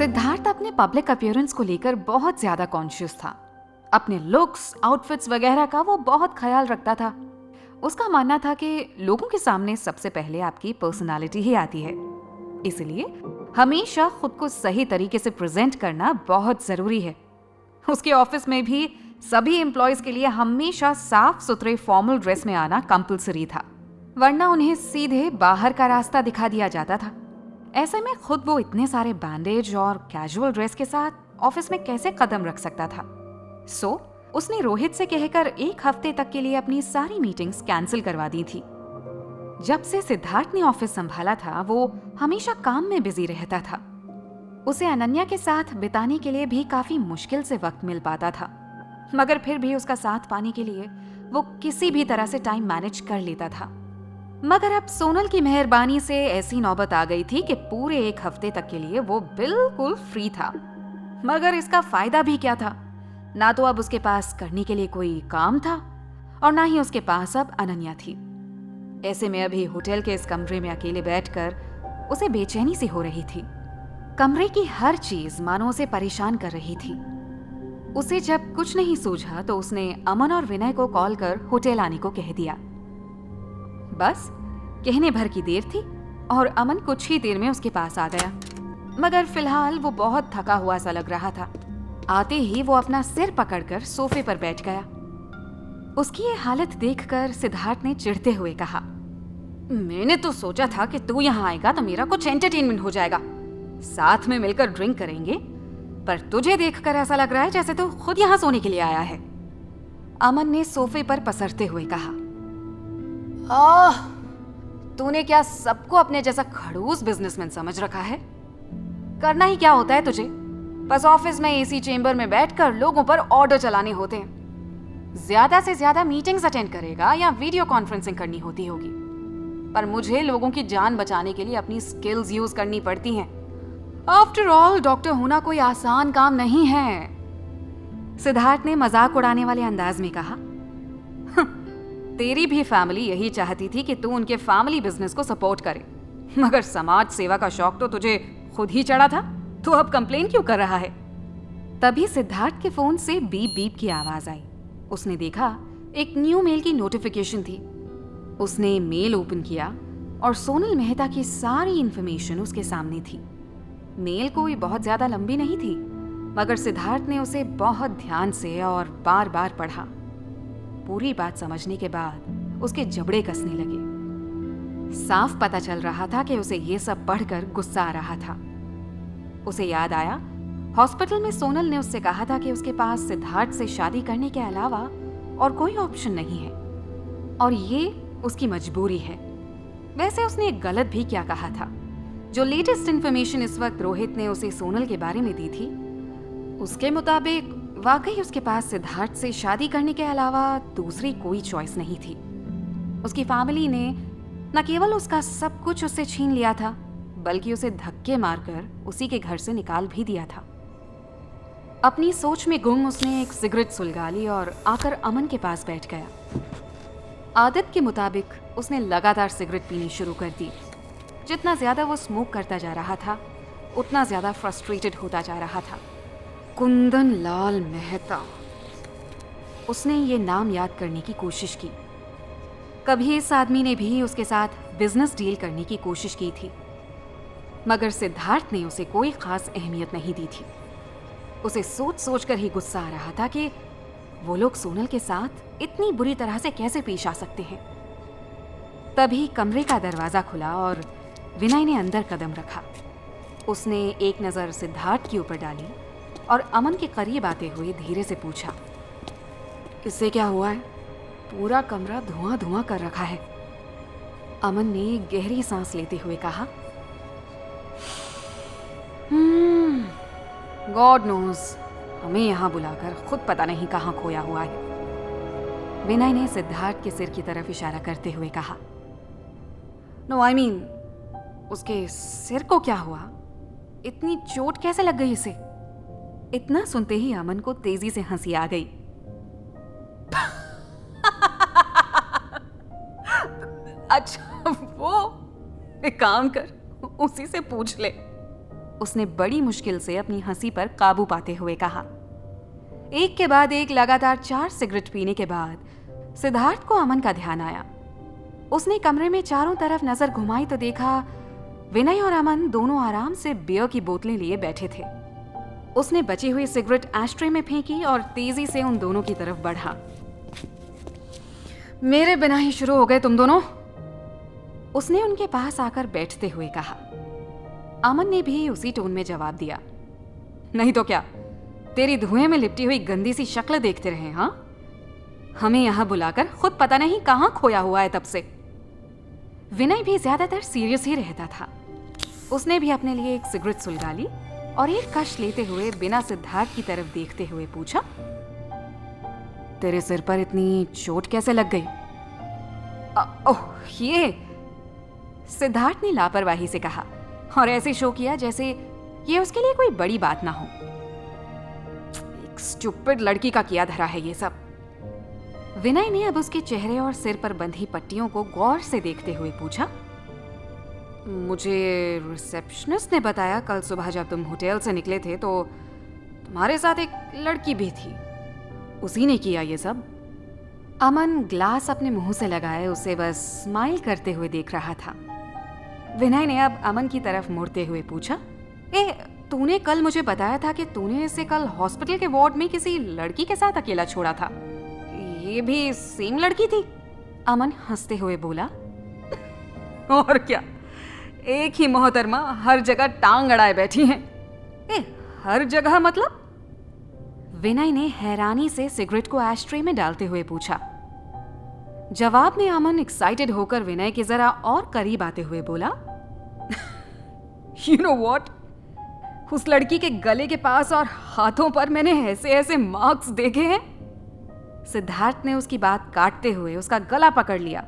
सिद्धार्थ अपने public appearance को लेकर बहुत ज्यादा कॉन्शियस था। अपने लुक्स, आउटफिट्स वगैरह का वो बहुत ख्याल रखता था। उसका मानना था कि लोगों के सामने सबसे पहले आपकी पर्सनालिटी ही आती है, इसलिए हमेशा खुद को सही तरीके से प्रेजेंट करना बहुत जरूरी है। उसके ऑफिस में भी सभी एम्प्लॉयज के लिए हमेशा साफ सुथरे फॉर्मल ड्रेस में आना कंपलसरी था, वरना उन्हें सीधे बाहर का रास्ता दिखा दिया जाता था। ऐसे में खुद वो इतने सारे बैंडेज और कैजुअल ड्रेस के साथ ऑफिस में कैसे कदम रख सकता था। उसने रोहित से कहकर 1 हफ्ते तक के लिए अपनी सारी मीटिंग्स कैंसिल करवा दी थी। जब से सिद्धार्थ ने ऑफिस संभाला था, वो हमेशा काम में बिजी रहता था। उसे अनन्या के साथ बिताने के लिए भी काफी मुश्किल से वक्त मिल पाता था, मगर फिर भी उसका साथ पाने के लिए वो किसी भी तरह से टाइम मैनेज कर लेता था। मगर अब सोनल की मेहरबानी से ऐसी नौबत आ गई थी कि पूरे 1 हफ्ते तक के लिए वो बिल्कुल फ्री था। मगर इसका फायदा भी क्या था? ना तो अब उसके पास करने के लिए कोई काम था और ना ही उसके पास अब अनन्या थी। ऐसे में अभी होटल के इस कमरे में अकेले बैठकर उसे बेचैनी सी हो रही थी। कमरे की हर चीज मानो उसे परेशान कर रही थी। उसे जब कुछ नहीं सूझा तो उसने अमन और विनय को कॉल कर होटल आने को कह दिया। बस कहने भर की देर थी और अमन कुछ ही देर में उसके पास आ गया, मगर फिलहाल वो बहुत थका हुआ सा लग रहा था। आते ही वो अपना सिर पकड़कर सोफे पर बैठ गया। उसकी ये हालत देखकर सिद्धार्थ ने चिढ़ते हुए कहा, मैंने तो सोचा था कि तू यहाँ आएगा तो मेरा कुछ एंटरटेनमेंट हो जाएगा, साथ में मिलकर ड्रिंक करेंगे, पर तुझे देखकर ऐसा लग रहा है जैसे तू खुद यहाँ सोने के लिए आया है। अमन ने सोफे पर पसरते हुए कहा, तूने क्या सबको अपने जैसा खड़ूस बिजनेसमैन समझ रखा है? करना ही क्या होता है तुझे? बस ऑफिस में एसी चेंबर में बैठकर लोगों पर ऑर्डर चलाने होते हैं। ज्यादा से ज्यादा मीटिंग्स अटेंड करेगा या वीडियो कॉन्फ्रेंसिंग करनी होती होगी, पर मुझे लोगों की जान बचाने के लिए अपनी स्किल्स यूज करनी पड़ती हैं। आफ्टर ऑल डॉक्टर होना कोई आसान काम नहीं है। सिद्धार्थ ने मजाक उड़ाने वाले अंदाज में कहा, तेरी भी फैमिली यही चाहती थी कि तू उनके फैमिली बिजनेस को सपोर्ट करे, मगर समाज सेवा का शौक तो तुझे खुद ही चढ़ा था, तो अब कंप्लेन क्यों कर रहा है? तभी सिद्धार्थ के फोन से बीप बीप की आवाज आई। उसने देखा एक न्यू मेल की नोटिफिकेशन थी। उसने मेल ओपन किया और सोनल मेहता की सारी इंफॉर्मेशन उसके सामने थी। मेल कोई बहुत ज्यादा लंबी नहीं थी, मगर सिद्धार्थ ने उसे बहुत ध्यान से और बार बार पढ़ा। पूरी बात समझने के बाद उसके जबड़े कसने लगे। साफ पता चल रहा था कि उसे ये सब पढ़कर गुस्सा आ रहा था। उसे याद आया, हॉस्पिटल में सोनल ने उससे कहा था कि उसके पास सिद्धार्थ से शादी करने के अलावा और कोई ऑप्शन नहीं है और ये उसकी मजबूरी है। वैसे उसने एक गलत भी क्या कहा था। जो लेटेस्ट इंफॉर्मेशन इस वक्त रोहित ने उसे सोनल के बारे में दी थी, उसके मुताबिक वाकई उसके पास सिद्धार्थ से शादी करने के अलावा दूसरी कोई चॉइस नहीं थी। उसकी फैमिली ने न केवल उसका सब कुछ उससे छीन लिया था, बल्कि उसे धक्के मारकर उसी के घर से निकाल भी दिया था। अपनी सोच में गुम उसने एक सिगरेट सुलगा ली और आकर अमन के पास बैठ गया। आदत के मुताबिक उसने लगातार सिगरेट पीनी शुरू कर दी। जितना ज्यादा वो स्मोक करता जा रहा था, उतना ज्यादा फ्रस्ट्रेटेड होता जा रहा था। कुंदन लाल मेहता, उसने ये नाम याद करने की कोशिश की। कभी इस आदमी ने भी उसके साथ बिजनेस डील करने की कोशिश की थी, मगर सिद्धार्थ ने उसे कोई खास अहमियत नहीं दी थी। उसे सोच सोच कर ही गुस्सा आ रहा था कि वो लोग सोनल के साथ इतनी बुरी तरह से कैसे पेश आ सकते हैं। तभी कमरे का दरवाजा खुला और विनय ने अंदर कदम रखा। उसने एक नजर सिद्धार्थ के ऊपर डाली और अमन के करीब आते हुए धीरे से पूछा, इससे क्या हुआ है? पूरा कमरा धुआं धुआं कर रखा है। अमन ने गहरी सांस लेते हुए कहा, गॉड नोज, हमें यहाँ बुलाकर खुद पता नहीं कहाँ खोया हुआ है। विनय ने सिद्धार्थ के सिर की तरफ इशारा करते हुए कहा, नो आई मीन, उसके सिर को क्या हुआ? इतनी चोट कैसे लग गई इसे? इतना सुनते ही अमन को तेजी से हंसी आ गई। अच्छा, वो एक काम कर, उसी से पूछ ले। उसने बड़ी मुश्किल से अपनी हंसी पर काबू पाते हुए कहा। एक के बाद एक लगातार 4 सिगरेट पीने के बाद सिद्धार्थ को अमन का ध्यान आया। उसने कमरे में चारों तरफ नजर घुमाई तो देखा विनय और अमन दोनों आराम से बियर की बोतलें लिए बैठे थे। उसने बची हुई सिगरेट एस्ट्रे में फेंकी और तेजी से उन दोनों की तरफ बढ़ा। मेरे बिना ही शुरू हो गए तुम दोनों, उसने उनके पास आकर बैठते हुए कहा। अमन ने भी उसी टोन में जवाब दिया। नहीं तो क्या, तेरी धुएं में लिपटी हुई गंदी सी शक्ल देखते रहे। हाँ, हमें यहां बुलाकर खुद पता नहीं कहां खोया हुआ है तब से। विनय भी ज्यादातर सीरियस ही रहता था। उसने भी अपने लिए एक सिगरेट सुलगा ली और एक कश लेते हुए बिना सिद्धार्थ की तरफ देखते हुए पूछा, तेरे सिर पर इतनी चोट कैसे लग गई? ओह ये, सिद्धार्थ ने लापरवाही से कहा और ऐसे शो किया जैसे ये उसके लिए कोई बड़ी बात ना हो। एक स्टूपिड लड़की का किया धरा है ये सब। विनय ने अब उसके चेहरे और सिर पर बंधी पट्टियों को गौर से देखते हुए पूछा, मुझे रिसेप्शनिस्ट ने बताया कल सुबह जब तुम होटल से निकले थे तो तुम्हारे साथ एक लड़की भी थी, उसी ने किया ये सब। अमन ग्लास अपने मुंह से लगाए उसे बस स्माइल करते हुए देख रहा था। विनय ने अब अमन की तरफ मुड़ते हुए पूछा, तूने कल मुझे बताया था कि तूने इसे कल हॉस्पिटल के वार्ड में किसी लड़की के साथ अकेला छोड़ा था, ये भी सेम लड़की थी? अमन हंसते हुए बोला, और क्या, एक ही मोहतरमा हर जगह टांग अड़ाए बैठी हैं। हर जगह मतलब? विनय ने हैरानी से सिगरेट को एस्ट्रे में डालते हुए पूछा। जवाब में अमन एक्साइटेड होकर विनय के जरा और करीब आते हुए बोला, यू नो व्हाट, उस लड़की के गले के पास और हाथों पर मैंने ऐसे ऐसे मार्क्स देखे हैं। सिद्धार्थ ने उसकी बात काटते हुए उसका गला पकड़ लिया।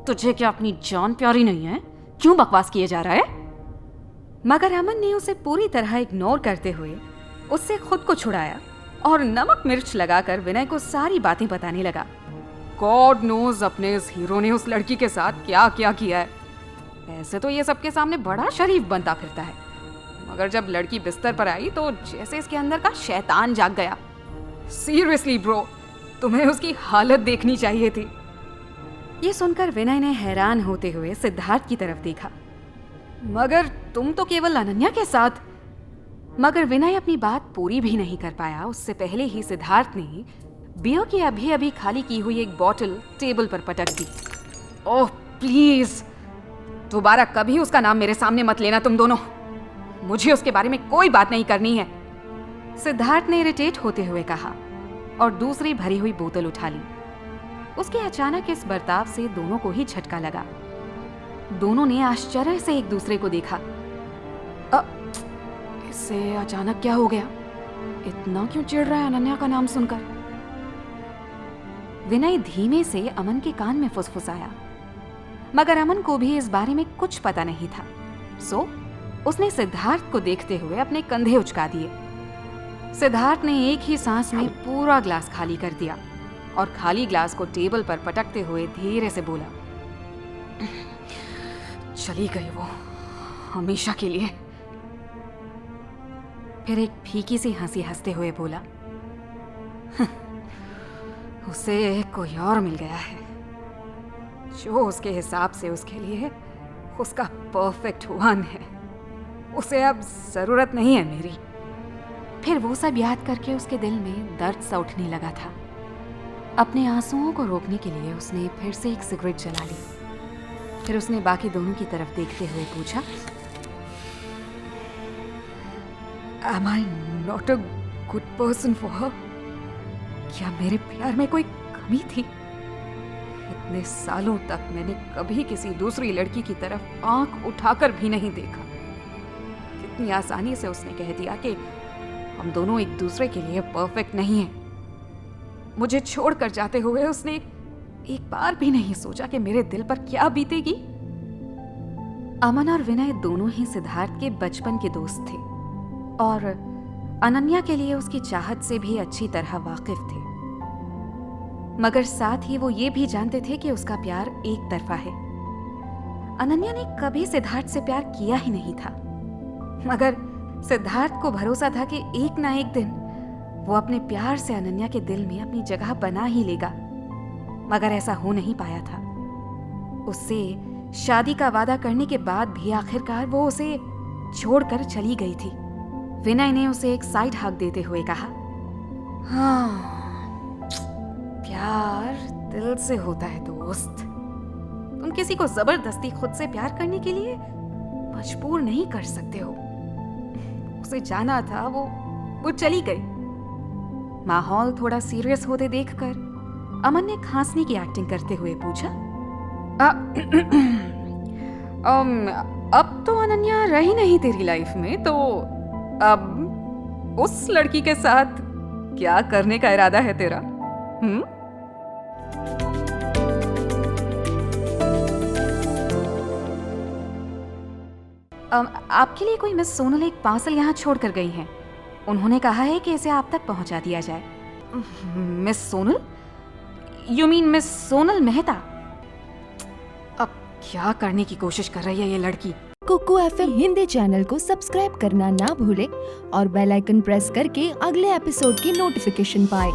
तुझे क्या अपनी जान प्यारी नहीं है? क्यों बकवास किए जा रहा है? मगर अमन ने उसे पूरी तरह इग्नोर करते हुए उससे खुद को छुड़ाया और नमक मिर्च लगाकर विनय को सारी बातें बताने लगा। गॉड नोज अपने इस हीरो ने उस लड़की के साथ क्या क्या किया है। ऐसे तो ये सबके सामने बड़ा शरीफ बनता फिरता है, मगर जब लड़की बिस्तर पर आई तो जैसे इसके अंदर का शैतान जाग गया। सीरियसली ब्रो, तुम्हें उसकी हालत देखनी चाहिए थी। ये सुनकर विनय ने हैरान होते हुए सिद्धार्थ की तरफ देखा। मगर तुम तो केवल अनन्या के साथ। मगर विनय अपनी बात पूरी भी नहीं कर पाया। उससे पहले ही सिद्धार्थ ने बियर की अभी अभी खाली की हुई एक बोतल टेबल पर पटक दी। ओह प्लीज, दोबारा कभी उसका नाम मेरे सामने मत लेना तुम दोनों, मुझे उसके बारे में कोई बात नहीं करनी है, सिद्धार्थ ने इरिटेट होते हुए कहा और दूसरी भरी हुई बोतल उठा ली। उसके अचानक इस बर्ताव से दोनों को ही झटका लगा। दोनों ने आश्चर्य से एक दूसरे को देखा। इससे अचानक क्या हो गया? इतना क्यों चिढ़ रहा है अनन्या का नाम सुनकर? विनय धीमे से अमन के कान में फुसफुसाया, मगर अमन को भी इस बारे में कुछ पता नहीं था। सो उसने सिद्धार्थ को देखते हुए अपने कंधे उचका दिए। सिद्धार्थ ने एक ही सांस में पूरा ग्लास खाली कर दिया और खाली ग्लास को टेबल पर पटकते हुए धीरे से बोला, चली गई वो हमेशा के लिए। फिर एक फीकी सी हंसी हंसते हुए बोला, उसे कोई और मिल गया है जो उसके हिसाब से उसके लिए उसका परफेक्ट वन है। उसे अब जरूरत नहीं है मेरी। फिर वो सब याद करके उसके दिल में दर्द सा उठने लगा था। अपने आंसुओं को रोकने के लिए उसने फिर से एक सिगरेट जला ली। फिर उसने बाकी दोनों की तरफ देखते हुए पूछा, Am I not a good person for her? क्या मेरे प्यार में कोई कमी थी? इतने सालों तक मैंने कभी किसी दूसरी लड़की की तरफ आंख उठाकर भी नहीं देखा। कितनी आसानी से उसने कह दिया कि हम दोनों एक दूसरे के लिए परफेक्ट नहीं हैं। मुझे छोड़कर जाते हुए उसने एक बार भी नहीं सोचा कि मेरे दिल पर क्या बीतेगी। अमन और विनय दोनों ही सिद्धार्थ के बचपन के दोस्त थे और अनन्या के लिए उसकी चाहत से भी अच्छी तरह वाकिफ थे, मगर साथ ही वो ये भी जानते थे कि उसका प्यार एक तरफा है। अनन्या ने कभी सिद्धार्थ से प्यार किया ही नहीं था। मगर सिद्धार्थ को भरोसा था कि एक ना एक दिन वो अपने प्यार से अनन्या के दिल में अपनी जगह बना ही लेगा, मगर ऐसा हो नहीं पाया था। उससे शादी का वादा करने के बाद भी आखिरकार वो उसे छोड़कर चली गई थी। विनय ने उसे एक साइड हग देते हुए कहा, हाँ, प्यार दिल से होता है दोस्त। तुम किसी को जबरदस्ती खुद से प्यार करने के लिए मजबूर नहीं कर सकते हो। उसे जाना था, वो चली गई। माहौल थोड़ा सीरियस होते देखकर अमन ने खांसने की एक्टिंग करते हुए पूछा, अब तो अनन्या रही नहीं तेरी लाइफ में, तो अब उस लड़की के साथ क्या करने का इरादा है तेरा? आपके लिए कोई मिस सोनल एक पार्सल यहाँ छोड़कर गई हैं। उन्होंने कहा है कि इसे आप तक पहुँचा दिया जाए। Miss Sonal? You mean miss Sonal Mehta? अब क्या करने की कोशिश कर रही है ये लड़की? कुकू FM हिंदी चैनल को सब्सक्राइब करना ना भूले और बेल आइकन प्रेस करके अगले एपिसोड की नोटिफिकेशन पाए।